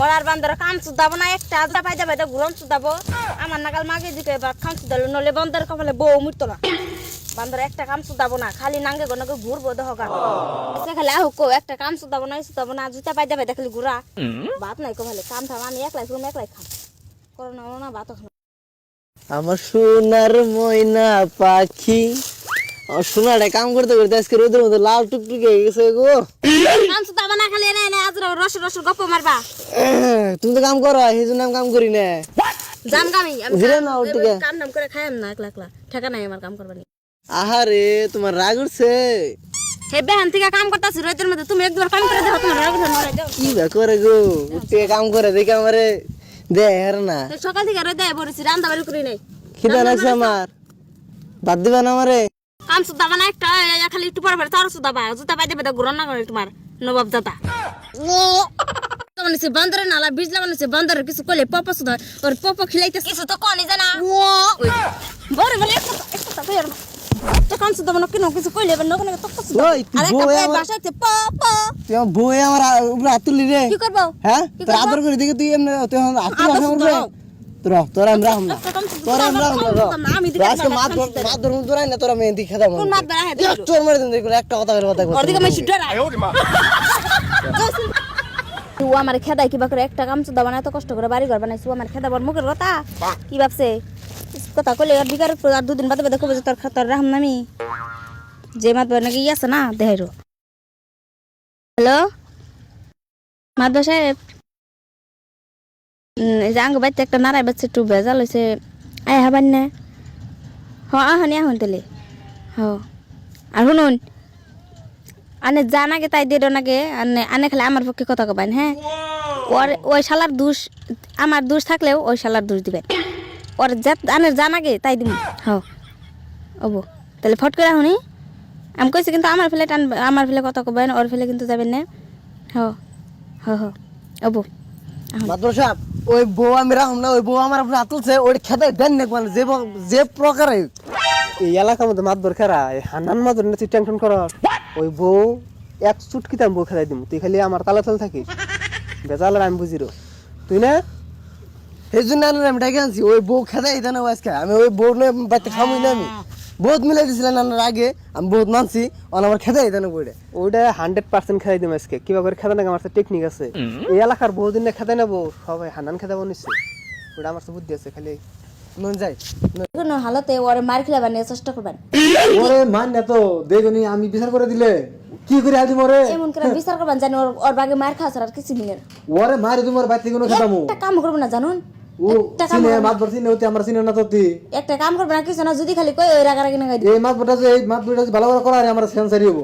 মরার বান্দর কাম সুদাবো না একটা আজরা পাইদা পাইদা ঘুরন সুদাবো আমার নাগাল মাগে দিকে এবার কাম সুদালো নলে বন্দর কপালে বউ মরতো না বান্দর একটা কাম সুদাবো না খালি নাঙ্গে গনকে ঘুরবো দহগা সে খালি আহুকো একটা কাম সুদাবো না জুতা পাইদা পাইদা খালি ঘুরা ভাত নাই কো ভালে কাম থাম আমি একলাই শুম একলাই খাম করোনা না ভাত খাম আমার সোনার ময়না পাখি আমার সোনাটা কাম করতে করতে আজকে রোদের মধ্যে লাল টুকটুকে হয়ে গেছে গো কাম সুদাবো না খালি এনে আজরা রস রস গপ্প মারবা তুমি তো কাম করো সেই জন্য আমি কাম করি না জাম কামি আমি জিরে না উঠে কাম নাম করে খাইম না একলা একলা ঠেকা নাই আমার কাম করবানি আহারে তোমার রাগ উঠছে হে বেহান থেকে কাম করতাছি রোদের মধ্যে তুমি একবার কাম করে দাও তোমার রাগ ধরে যাও কি করে গো উঠে কাম করে দেখে আমারে দে হের না সকাল থেকে রোদে পড়েছি রান্না বাড়ি করি নাই খিদা লাগছে আমার বাদ দিবা না আমারে কাম সুদা বানা একটা খালি একটু পরে পরে তার সুদা বা জুতা পাইতে পাইতে ঘুরন না করে তোমার নবাব দাদা মানে বান্দরে নালা বিজলা মানে বান্দরে কিছু কইলে পপ সুদা ওর পপ খিলাইতেছে কিছু তো কোনি জানা বড় বলে একটা বের তো কাম সুদা বানা কিনো কিছু কইলে বা নকনে তো সুদা আরে একটা বই বাসাতে পপ তুই বই আমার উপরে হাত তুলি রে কি করব হ্যাঁ তোর আদর করে দেখে তুই এমনি তুই হাত তুলি আমার তোরা আমরা আমরা তোরা আমরা আমি দিকে আজকে মাত ধরুন তোরাই না তোরা মেহেন্দি খেদা কোন মাত বেড়া হে তোর মারে দিন একটা কথা বলে কথা ওর দিকে আমি ডরা তুই আমার খেদাই কিবা করে একটা কাম সুদা বানায় তো কষ্ট করে বাড়ি ঘর বানাইছু আমার খেদাবার মুখের কথা কি ভাবছে কথা কইলে আর বিকার আর দুদিন বাদে বাদে কবে তোর খাতার রাম নামি যে মাত নাকি আছে না দেখাইরো হ্যালো মাদবা সাহেব এই যে আঙ্গ বাইতে একটা নারাই বাচ্চা একটু ভেজাল হয়েছে আয় হাবান না আহনি আহন তাহলে আর শুনুন আনে জানাগে তাই দিয়ে নাগে আনে খালি আমার পক্ষে কথা কবেন হ্যাঁ ওই শালার দোষ আমার দোষ থাকলেও ওই শালার দোষ দিবেন ওর আনে জানাগে তাই দিব ওবো তাহলে ফট করে শুনি আমি কইছি কিন্তু আমার ফেলে কথা কবেন ওর ফেলে কিন্তু যাবেন না ওবো মাদর সাহেব ওই বউ আমি রাখুন না ওই বউ আমার আপনি আতুলছে ওই খেতে দেন না মানে যে প্রকারে এই এলাকার মধ্যে মাতবর খেরা হানান মাতবর না তুই টেনশন কর ওই বউ এক চুটকিতে আমি বউ খেলাই দিব তুই খালি আমার তালা তাল থাকিস বেজাল আমি বুঝিরো তুই না সেই জন্য আমি ডেকে আনছি ওই বউ খেতে দেন আজকে আমি ওই বউ নিয়ে বাড়িতে খামুই না আমি বহুত মিলাই দিয়েছিলেন আনার আগে আমি বহুত মানছি আমার খেতে দেন বইটা ওইটা 100% খেলাই দিব আজকে কিবা করে খেতে না আমার টেকনিক আছে এই এলাকার বহুদিন না খেতে নেবো সবাই হানান খেতে বনিচ্ছে ওটা আমার তো বুদ্ধি আছে খালি নুন যাই কোনো হালতে ওরে মার খেলাবার নিয়ে চেষ্টা করবেন ওরে মান না তো দেখুনি আমি বিচার করে দিলে কি করে আজ মরে এমন করে বিচার করবেন জানি ওর বাগে মার খাওয়া ছাড়া আর কিছু মিলে না ওরে মারি তোমার বাইতে কোনো খেতামু একটা কাম করবো না জানুন ও সিনে মাত বর্তি নেউতে আমার সিনে না তোতি একটা কাম করবে না কিছু না যদি খালি কই ওই রাগারাগি না গাই এই মাত বটা যে এই মাত বটা ভালো করে করা আমার সেন্সারি হবো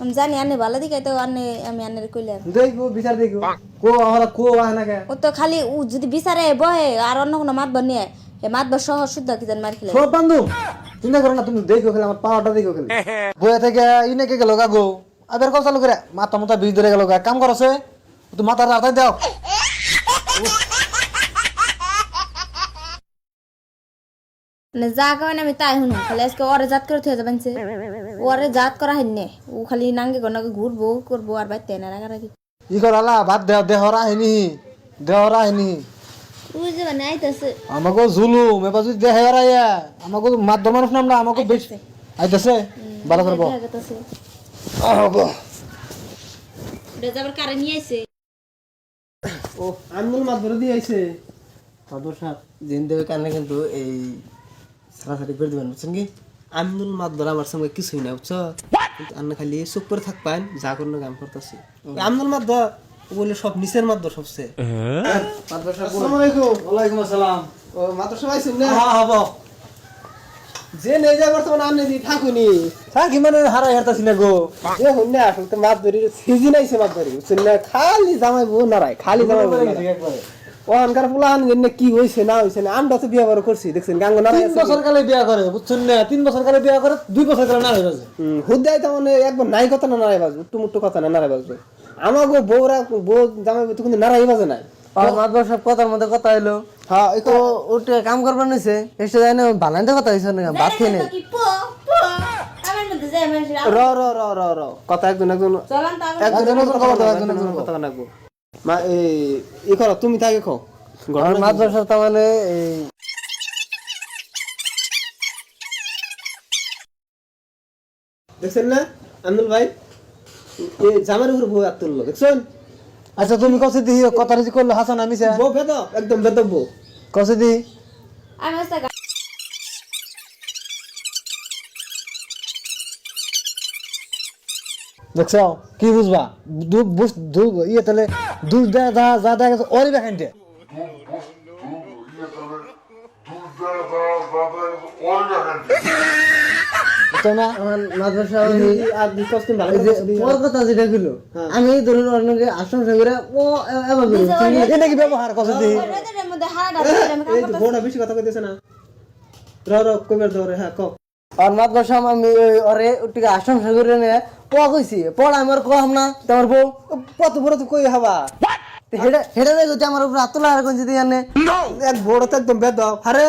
আমি জানি আনে ভালো দিকে তো আনে আমি আনের কইলে দেখো বিচার দেখো কো হলা কো আনা কে ও তো খালি ও যদি বিচারে বহে আর অন্য কোনো মাত বনিয়ে এ মাত বা সহ শুদ্ধ কি জান মার খেলে সব বন্ধু চিন্তা করো না তুমি দেখো খালি আমার পাওয়াটা দেখো খালি বইয়া থেকে ইনে কে গেল গাগো আবার কল চালু করে মাথা মাথা বিজ ধরে গেল কাম করছে তো মাথা রাতাই দাও মানে যা কয় আমি তাই শুনো খালি আজকে ওরে জাত করে থয়ে যাবেন সে ওরে জাত করা হইনে ও খালি নাঙ্গে গনাকে ঘুরবো করবো আর বাইতে না রাগারাগি ই করালা ভাত দেহ দেহরা হেনি ওই যে মানে আইতাছে আমাকে জুলুম এবার যদি দেহে রাইয়া আমাকে মাত মানুষ নাম না আমাকে বেশি আইতাছে ভালো করবো যাবার কারে নিয়ে আইছে ও আন্দোলন মাতবর দিয়ে আইছে মাদর সাহেব জিন দেবে কারণে কিন্তু এই সারাসারি করে দিবেন বুঝছেন কি আন্দোলন মাতবর আমার সঙ্গে কিছুই না বুঝছো কিন্তু আন্না খালি চুপ করে থাকবেন যা কোনো কাম করতেছি আন্দোলন মাতবর বলে সব নিচের মাতবর সবচেয়ে মাদর সাহেব আসসালামু আলাইকুম ওয়ালাইকুম আসসালাম ও মাতবর সবাই আইছেন না হ্যাঁ হবো যে নেই যায় বর্তমানে আমনে দি থাকুনি থাকি মানে হারাই হারতাছি না গো এ হইন না আসলে তো মাতবরির সিজন আইছে মাতবরি বুঝছেন না খালি জামাই বউ নারাই খালি জামাই বউ নারাই একবারে ও আনকার ফুলান জন্য কি হইছে না হইছে না আমরা তো বিয়া বড় করছি দেখছেন গাঙ্গ নারাই 3 বছর কালে বিয়া করে বুঝছেন না 3 বছর কালে বিয়া করে 2 বছর কালে না হয়ে যাচ্ছে হুদাই তো মানে একবার নাই কথা না নারাই বাজু টুমুট্টু কথা না নারাই বাজু আমাগো বউরা বউ জামাই তো কিন্তু নারাই বাজে নাই আর মাদর সাহেব কথার মধ্যে কথা হইলো হ্যাঁ এই তো ওটা কাম করবার নিছে এসে যায় না বানাইতে কথা হইছে না ভাত খেয়ে নেই আমার মধ্যে যায় মানে র র র র র কথা একজন একজন চলান তো একজন একজন খবর দাও একজন একজন কথা নাকবো মা এই করো তুমি তাকে খাও আমার মাদ্রাসা তার মানে এই দেখছেন না আন্দুল ভাই এই জামার উপর বউ হাত তুললো দেখছেন আচ্ছা তুমি কসে দি কথা রেজি করলো হাসান আমি বউ বেদ একদম বেদব বউ কসে দি আমি হচ্ছে দেখছো কি বুঝবা ইয়ে তাহলে দুধ দেয়া যা যা দেখা গেছে ওরই বেখানটে বুঝছো না আমার মাদ্রাসা আর বিকজ তুমি ভালো এই যে ওর কথা যেটা ছিল আমি এই ধরুন অন্যকে আশঙ্কা করে ও এবার এটা কি ব্যবহার কসে দি এদের মধ্যে হাড় আছে আমি কাম এই তো বউটা বেশি কথা কইতেছে না র কইবার ধরে হ্যাঁ ক আর মাদ্রাসা আমি ওরে ওটিকে আশঙ্কা করে নিয়ে কইছি পড়া আমার কম না তোমার বউ কত বড় তো কই হবা হেডা হেডা দেখো আমার উপর হাত তোলা আর কোন যদি আনে এক বড় তো একদম বেদ আরে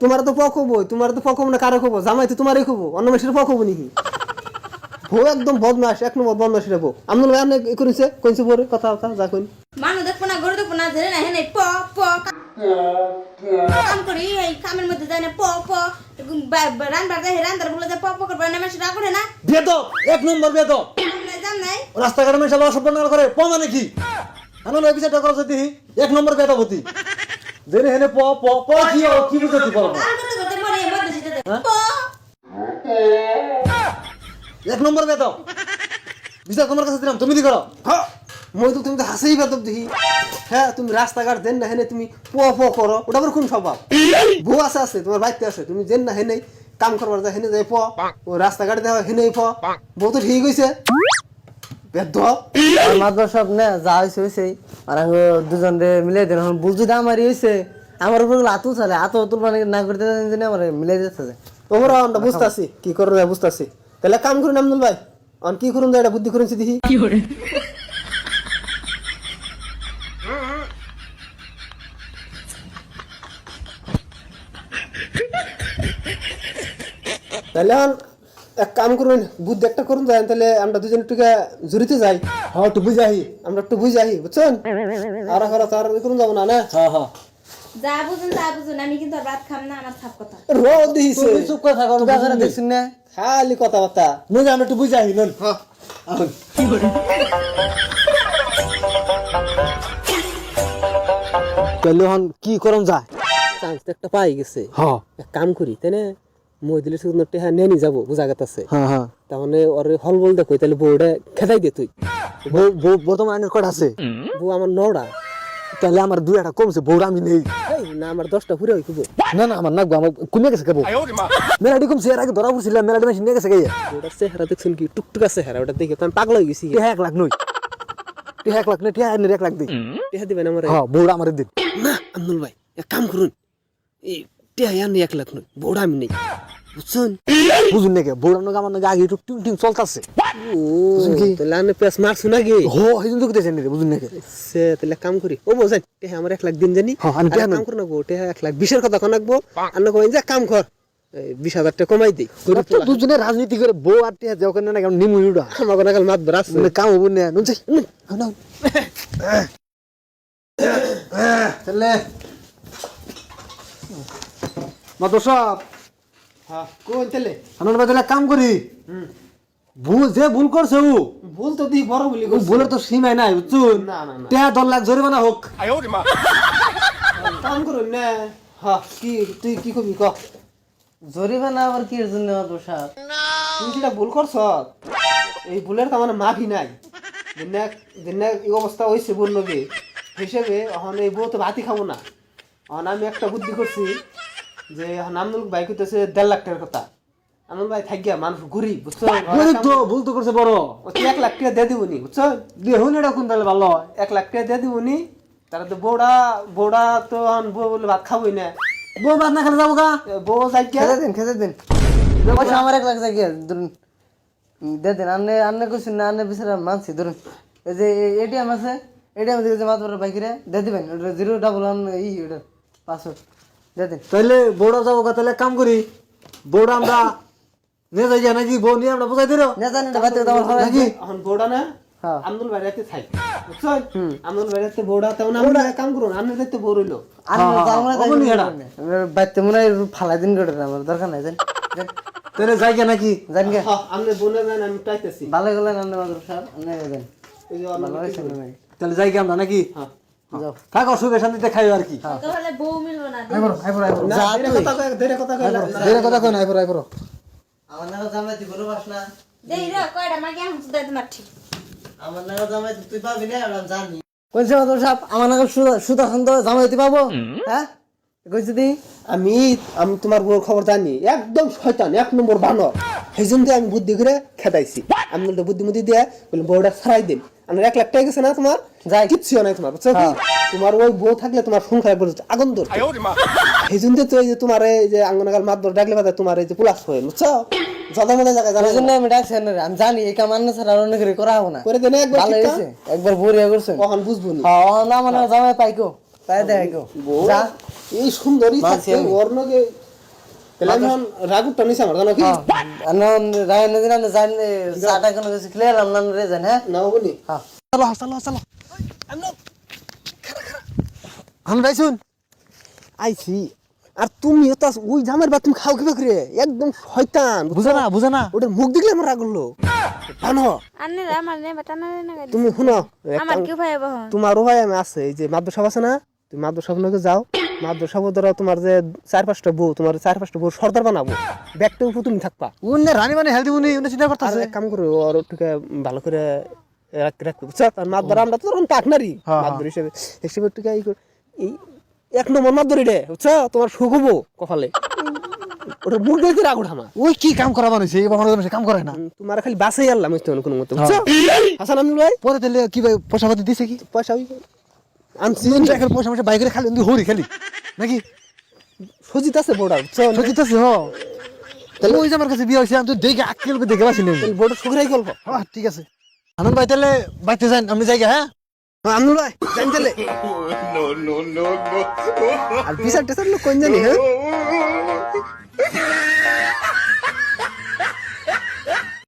তোমার তো পক হবো তোমার তো পক হবো না কারো হবো জামাই তো তোমারই হবো অন্য মেশের পক হবো নাকি বউ একদম বদমাস এক নম্বর বদমাস রে বউ আমনুল ভাই আপনি কইছে কইছে বড় কথা কথা যা কইন মানুষ দেখবো না গরু দেখবো না ধরে না হেনে প প কাম করি এই কামের মধ্যে যায় না প প রান্নার যায় রান্নার বলে যায় প প করবে না মানুষ রাগ করে না বেদ এক নম্বর বেদ জান নাই রাস্তাঘাটে মেশাল অসভ্য করে প মানে কি আনো না বিচারটা করো যদি এক নম্বর বেদবতী জেনে হেনে প প প কি কি বুঝাতি বলো আর করে করতে মরে মধ্যে সেটা প এক নম্বর বেদ বিচার তোমার কাছে দিলাম তুমি দি করো হ্যাঁ মই তো তুমি তো হাসেই বেদব দেখি হ্যাঁ তুমি রাস্তাঘাট দেন না হেনে তুমি প প করো ওটা আবার কোন স্বভাব বউ আছে আছে তোমার বাইতে আছে তুমি দেন না হেনে কাম করবার যায় হেনে যায় প ও রাস্তাঘাট দেওয়া হেনে প বউ তো ঠিক হইছে বেদ আর মাদ্রাসা না যা হয়েছে হয়েছে আর আমি দুজন রে মিলাই দিন বুঝছি আমারই হয়েছে আমার উপর আতু চলে আতো তুলবা না করতে জানি আমার মিলাই দিতেছে ওমরা আমরা বুঝতাছি কি করবে বুঝতাছি তাহলে কাম করুন আমনুল ভাই অন কি করুন এটা বুদ্ধি করুন দেখি কি করে তাহলে এক কাম করুন বুদ্ধি একটা করুন যায় তাহলে আমরা দুজন একটু জুড়িতে যাই হ্যাঁ একটু বুঝাই আমরা একটু বুঝাই বুঝছেন আর আর করুন যাবো না না হ্যাঁ হ্যাঁ যা বুঝুন আমি কিন্তু আর ভাত খাম না আমার থাপ কথা রোদ দিছে তুমি চুপ করে থাকো বেকারে দেখছেন না খালি কথাবার্তা নই আমরা একটু বুঝাই নন হ্যাঁ তাহলে হন কি করম যায় চান্স একটা পাই গেছে হ্যাঁ এক কাম করি তাই না মহিদুলের সুন্দর টেহা নিয়ে নি যাবো বুঝা গেছে হ্যাঁ হ্যাঁ তাহলে ওর হল বল দেখো তাহলে বউটা খেদাই দে তুই বর্তমান আইনের কটা আছে বউ আমার নড়া তাহলে আমার দুই একটা কমছে বউরা আমি নেই না আমার 10টা ঘুরে হইব না না আমার নাকবো আমার কমে গেছে কেবো মেলাডি কমছে এর আগে ধরা পড়ছিল মেলাডি মেশিন নিয়ে গেছে গে ওটার চেহারা দেখছেন কি টুকটুকা চেহারা ওটা দেখে তো আমি পাগল হয়ে গেছি 1 লাখ নই 1 লাখ না 1 লাখ দিই টেহা দিবেন আমার হ্যাঁ বউরা আমার দিন না আব্দুল ভাই এক কাম করুন এই টেহা আনি 1 লাখ নয় বউটা আমি নেই বুঝছেন বুঝুন নাকি বউরা নাকি আমার নাকি আগে একটু টিং টিং চলতেছে ও তাহলে আনে পেস মারছু নাকি হো হিজুন তো কইতেছেন রে বুঝুন নাকি সে তাহলে কাম করি ও বোঝাই টেহা আমার 1 লাখ দিন জানি হ্যাঁ, আমি টেহা কাম করুন না বউ টেহা 1 লাখ 20 এর কথা কোনাকবো আন্ন কইন যে কাম কর 20,000 টাকা কমাই দেই তো দুজনে রাজনীতি করে বউ আর টিয়া যাও কেন না কেন নিমু উড়া আমার কোনাকাল মাত ব্রাস মানে কাম হবো না নুন চাই না তাহলে মাতো সব হ্যাঁ কোন তাহলে আমার বাদে কাম করি ভুল যে ভুল করছে ও ভুল তো দি বড় বলি ও ভুলের তো সীমাই নাই বুঝছুন না না না টিয়া 10 লাখ জরিমানা হোক কাম করুন না হ্যাঁ কি তুই কি করবি ক জরিমানা আবার কি এর জন্য মাদ্রাসা তুই যেটা ভুল করছ এই ভুলের তো আমার মাফি নাই দিনে এই অবস্থা হয়েছে ভুল নগে হিসেবে এখন এই বউ তো ভাতই খাবো না এখন আমি একটা বুদ্ধি করছি যে এখন আমনুল ভাই কইতেছে 1.5 লাখ টাকার কথা আমনুল ভাই থাকিয়া মানুষ গরিব বুঝছো গরিব তো ভুল তো করছে বড় ও 1 লাখ টাকা দিয়ে দিবনি বুঝছো দেখুন এটা কোন তাহলে ভালো হয় 1 লাখ টাকা দিয়ে দিবনি তারা তো বউটা তো এখন বউ বলে ভাত খাবোই না বউ বাদ না খেলে যাবো গা বউ যাই খেতে দিন পয়সা আমার 1 লাখ জায়গা ধরুন দেন আন্নে কইছেন না আন্নে বিচারা মানছি ধরুন এই যে এটিএম আছে এটিএম থেকে যে মাত্র বাইকরে দিয়ে দিবেন ওটা 011 ই ওটা পাসওয়ার্ড দিয়ে দিন তাহলে বউরা যাবো গা তাহলে কাম করি বউরা আমরা নিয়ে যাই নাকি বউ নিয়ে আমরা বোঝাই দিল না জানি না বাতে তোমার হবে নাকি এখন বউটা না হ্যাঁ। আমদুল বাড়িতে থাই বুঝছেন আমদুল বাড়িতে বউটা তেমন আমরা কাম করুন আপনার দায়িত্ব বউ রইলো আন্নে যাও না অবনি হেডা। বাইতে মনে হয় ফালাই দিন করে আমার দরকার নাই জান তাহলে যাই গে নাকি জান গে আপনি বলে দেন আমি পাইতেছি ভালো গেলেন আন্নে মাদুর সাহেব আন্নে দেন এই যে ভালো হয়েছে না নাই তাহলে যাই গে আমরা নাকি হ্যাঁ যাও থাক অসুখে শান্তিতে খাই আর কি তাহলে বউ মিলবো না না দেরে কথা কই কথা কই না আইবো আমার নাম জামাই তুই বলো বাস না দেই রে কয়টা মাগে আমি তো দাইতে মারছি আমার নাম জামাই তুই পাবি না আমি জানি কোনছে মাদুর সাহেব আমার নাম সুদা খান তো জামাই তুই পাবো হ্যাঁ কইছি দি আমি আমি তোমার বউর খবর জানি একদম শয়তান এক নম্বর বানর সেই জন্য আমি বুদ্ধি করে খেদাইছি আমি বলতে বুদ্ধি দিয়ে বলে বউটা ছাড়াই দিন আমার 1 লাখ টাকা গেছে না তোমার যাই কিচ্ছু নাই তোমার বুঝছো কি? তোমার ওই বউ থাকলে তোমার সংসার পড়ে আগুন ধর সেই জন্য তো এই যে তোমার এই যে আঙ্গনাগাল মাতবর ডাকলে বাদে তোমার এই যে পুলাস হয় বুঝছো যদা মনে জায়গায় জানা জন্য আমি ডাকছি না আমি জানি এই কাম আন্নে ছাড়া আর অন্য করে করা হবে না করে দেন একবার ভালো ঠিকঠাক। হয়েছে একবার বড়িয়া করছেন কখন বুঝবো না হ্যাঁ না মানে জামাই পাইকো তাই দেখাইকো বউ যা এই সুন্দরী মানছি থাকতে আমি। অর্ণকে তাহলে আমি এখন রাগুরটা নিছে আমার জানো কি আনন রায় নদী না জান সাটা কোন কিছু ক্লিয়ার আম নাম রে জান হ্যাঁ না বলি হ্যাঁ চলো আমি যাইছুন আইছি আর তুমি তো ওই জামের বা তুমি খাও কিবা করে একদম শয়তান বুঝে না ওটার মুখ দেখলে আমার রাগ হলো জানো আন্নে আমার নে বাটানা রে না গাইদি তুমি শুনো আমার কি ভাই বহ তোমারও হয় আমি আছে এই যে মাদ্রাসা আছে না তুমি মাদ্রাসা নকে যাও মাদ্রাসা দ্বারা তোমার যে 4-5টা বউ তোমার 4-5টা বউ সর্দার বানাবো ব্যাগটার উপর তুমি থাকবা উনি রানী মানে হেলদি উনি চিন্তা আর করতেছে এক কাম করো আর ওটুকে ভালো করে রাখতে বুঝছো আর মাদ্রাসা আমরা তো তখন পার্টনারই মাদ্রাসা হিসেবে হিসেবে টুকে এই 1 নম্বর মাদ্রাসা রে বুঝছো তোমার সুখ হবো কপালে ওটা মুখ দেখে রাগ উঠামা ওই কি কাম করা বানাইছে এই বাবার কাম করে না তোমার খালি বাসাই আনলাম কোনো মতো বুঝছো হাসান আমিনুল ভাই পরে তাহলে কি ভাই পয়সা পাতি দিছে কি পয়সা ওই আনছি এখন পয়সা পয়সা বাইক করে খালি হরি খালি নাকি সজিত আছে বোর্ডার বুঝছো সত্যি আছে হ তাহলে ওই যে আমার কাছে বিয়ে হয়েছে আমি তো দেখে আক্কেল দেখে পাচ্ছিলাম বোর্ডার সুখরাই গল্প হ্যাঁ ঠিক আছে আনন্দ ভাই তাহলে বাইতে যান আপনি জায়গা হ্যাঁ আমিনুল ভাই জানি তাহলে আর বিচার টেসার লোক কোন জানি হ্যাঁ